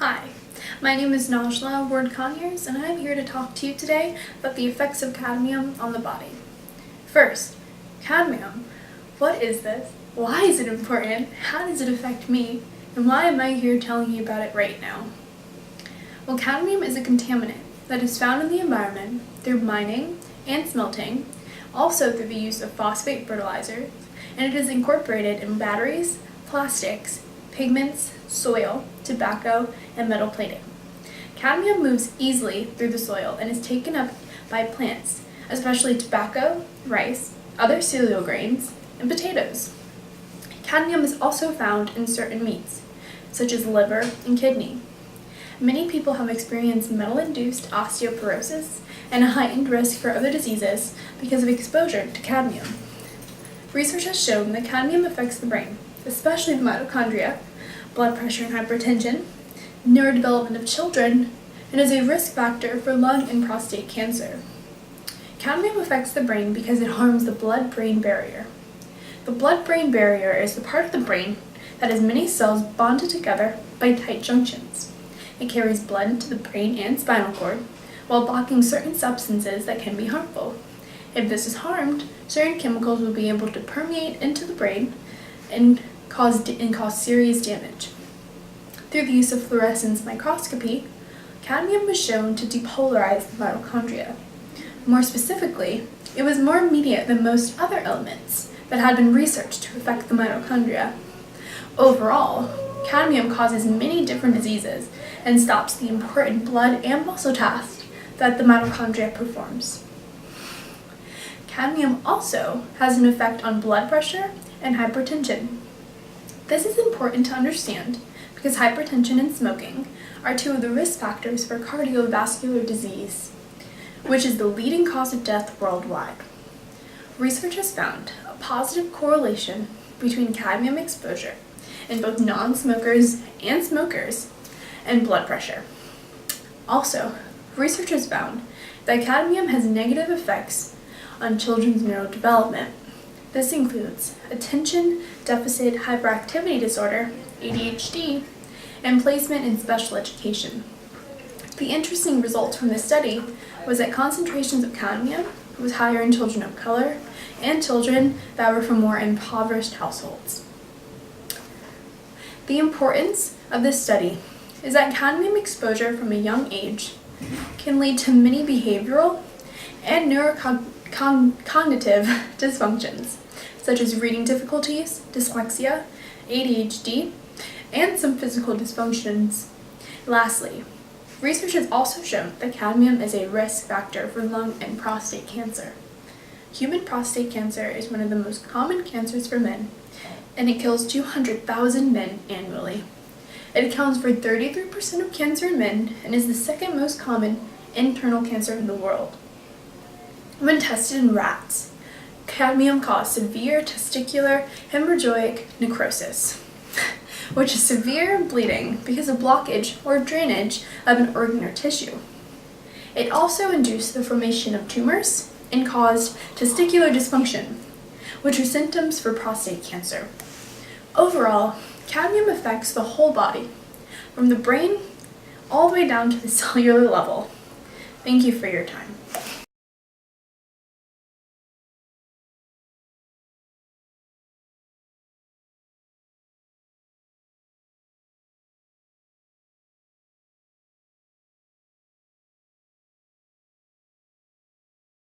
Hi, my name is Najla Ward-Conyers, and I'm here to talk to you today about the effects of cadmium on the body. First, cadmium. What is this? Why is it important? How does it affect me? And why am I here telling you about it right now? Well, cadmium is a contaminant that is found in the environment through mining and smelting, also through the use of phosphate fertilizers, and it is incorporated in batteries, plastics, pigments, soil, tobacco, and metal plating. Cadmium moves easily through the soil and is taken up by plants, especially tobacco, rice, other cereal grains, and potatoes. Cadmium is also found in certain meats, such as liver and kidney. Many people have experienced metal-induced osteoporosis and a heightened risk for other diseases because of exposure to cadmium. Research has shown that cadmium affects the brain, especially the mitochondria, blood pressure and hypertension, neurodevelopment of children, and is a risk factor for lung and prostate cancer. Cadmium affects the brain because it harms the blood-brain barrier. The blood-brain barrier is the part of the brain that has many cells bonded together by tight junctions. It carries blood into the brain and spinal cord while blocking certain substances that can be harmful. If this is harmed, certain chemicals will be able to permeate into the brain and cause serious damage. Through the use of fluorescence microscopy, cadmium was shown to depolarize the mitochondria. More specifically, it was more immediate than most other elements that had been researched to affect the mitochondria. Overall, cadmium causes many different diseases and stops the important blood and muscle tasks that the mitochondria performs. Cadmium also has an effect on blood pressure and hypertension. This is important to understand because hypertension and smoking are two of the risk factors for cardiovascular disease, which is the leading cause of death worldwide. Research has found a positive correlation between cadmium exposure in both non-smokers and smokers and blood pressure. Also, research has found that cadmium has negative effects on children's neurodevelopment. This includes attention deficit hyperactivity disorder, ADHD, and placement in special education. The interesting results from this study was that concentrations of cadmium was higher in children of color and children that were from more impoverished households. The importance of this study is that cadmium exposure from a young age can lead to many behavioral and neurocognitive dysfunctions, such as reading difficulties, dyslexia, ADHD, and some physical dysfunctions. Lastly, research has also shown that cadmium is a risk factor for lung and prostate cancer. Human prostate cancer is one of the most common cancers for men, and it kills 200,000 men annually. It accounts for 33% of cancer in men and is the second most common internal cancer in the world. When tested in rats, cadmium caused severe testicular hemorrhagic necrosis, which is severe bleeding because of blockage or drainage of an organ or tissue. It also induced the formation of tumors and caused testicular dysfunction, which are symptoms for prostate cancer. Overall, cadmium affects the whole body, from the brain all the way down to the cellular level. Thank you for your time.